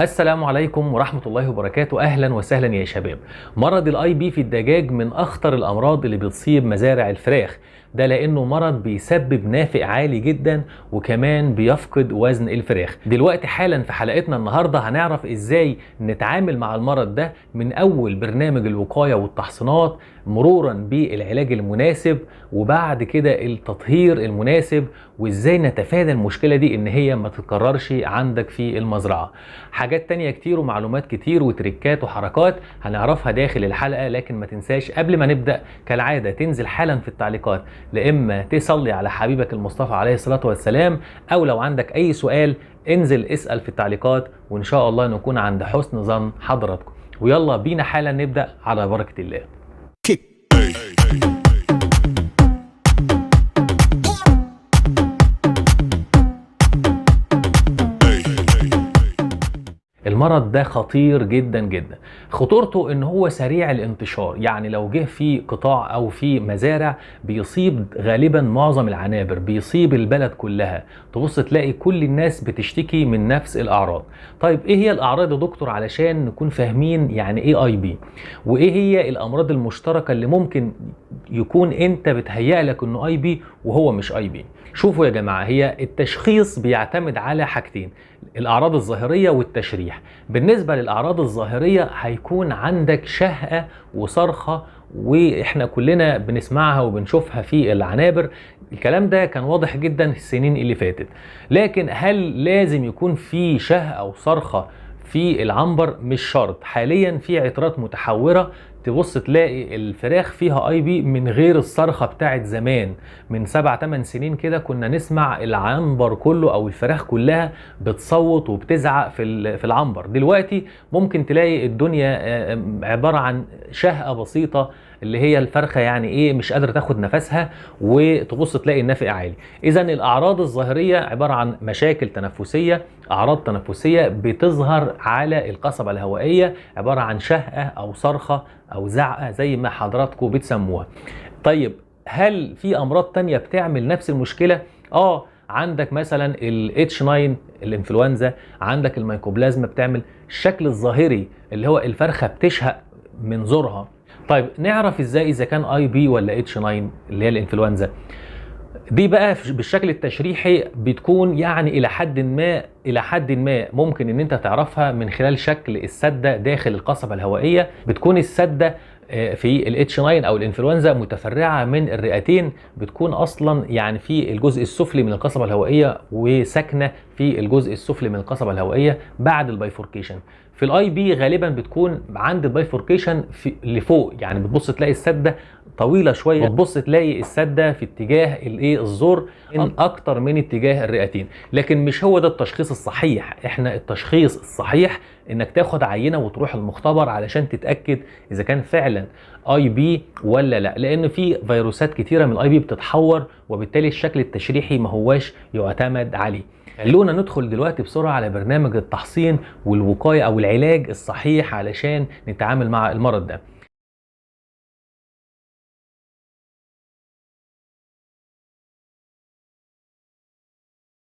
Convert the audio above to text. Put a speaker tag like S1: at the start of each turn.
S1: السلام عليكم ورحمة الله وبركاته. أهلا وسهلا يا شباب. مرض الاي بي في الدجاج من أخطر الأمراض اللي بتصيب مزارع الفراخ، ده لأنه مرض بيسبب نافق عالي جدا وكمان بيفقد وزن الفراخ. دلوقتي حالا في حلقتنا النهاردة هنعرف إزاي نتعامل مع المرض ده من أول برنامج الوقاية والتحصينات مرورا بالعلاج المناسب وبعد كده التطهير المناسب، وإزاي نتفادى المشكلة دي إن هي ما تتكررش عندك في المزرعة. حاجات تانية كتير ومعلومات كتير وتريكات وحركات هنعرفها داخل الحلقة، لكن ما تنساش قبل ما نبدأ كالعادة تنزل حالا في التعليقات لإما تصلي على حبيبك المصطفى عليه الصلاة والسلام، أو لو عندك أي سؤال انزل اسأل في التعليقات، وإن شاء الله نكون عند حسن ظن حضراتكم. ويلا بينا حالا نبدأ على بركة الله. المرض ده خطير جدا جدا. خطورته ان هو سريع الانتشار، يعني لو جه في قطاع او في مزارع بيصيب غالبا معظم العنابر، بيصيب البلد كلها. تبص تلاقي كل الناس بتشتكي من نفس الاعراض. طيب ايه هي الاعراض يا دكتور علشان نكون فاهمين يعني ايه اي بي، وايه هي الامراض المشتركة اللي ممكن يكون انت بتهيأ لك انه اي بي وهو مش اي بي؟ شوفوا يا جماعة، هي التشخيص بيعتمد على حاجتين: الأعراض الظاهرية والتشريح. بالنسبة للأعراض الظاهرية هيكون عندك شهقة وصرخة، وإحنا كلنا بنسمعها وبنشوفها في العنابر. الكلام ده كان واضح جدا السنين اللي فاتت، لكن هل لازم يكون في شهقة وصرخة في العنبر؟ مش شرط. حاليا في عطرات متحورة تبص تلاقي الفراخ فيها اي بي من غير الصرخة بتاعت زمان. من 7-8 سنين كده كنا نسمع العنبر كله او الفراخ كلها بتصوت وبتزعق في العنبر. دلوقتي ممكن تلاقي الدنيا عبارة عن شهقة بسيطة، اللي هي الفرخة يعني ايه مش قادرة تاخد نفسها، وتبص تلاقي النافق عالي. اذا الاعراض الظاهرية عبارة عن مشاكل تنفسية، اعراض تنفسية بتظهر على القصبة الهوائية، عبارة عن شهقة او صرخة او زعقة زي ما حضراتكم بتسموها. طيب هل في امراض تانية بتعمل نفس المشكلة؟ عندك مثلا ال H9 الانفلونزا، عندك الميكوبلازما بتعمل الشكل الظاهري اللي هو الفرخة بتشهق من زورها. طيب نعرف ازاي اذا كان اي بي ولا H9 اللي هي الانفلونزا؟ دي بقى بالشكل التشريحي بتكون يعني الى حد ما ممكن ان انت تعرفها من خلال شكل السدة داخل القصبة الهوائية. بتكون السدة في ال H9 او الانفلونزا متفرعة من الرئتين، بتكون اصلا يعني في الجزء السفلي من القصبة الهوائية وساكنة في الجزء السفلي من القصبة الهوائية بعد البايفوركيشن. في الاي بي غالبا بتكون عند البايفوركيشن لفوق، يعني بتبص تلاقي السدة طويلة شوية، بتبص تلاقي السدة في اتجاه الزور اكتر من اتجاه الرئتين. لكن مش هو ده التشخيص الصحيح. احنا التشخيص الصحيح انك تاخد عينة وتروح المختبر علشان تتأكد اذا كان فعلا اي بي ولا لا، لان في فيروسات كتيرة من الاي بي بتتحور، وبالتالي الشكل التشريحي ما هواش يعتمد عليه. خلونا ندخل دلوقتي بسرعة على برنامج التحصين والوقاية او العلاج الصحيح علشان نتعامل مع المرض ده.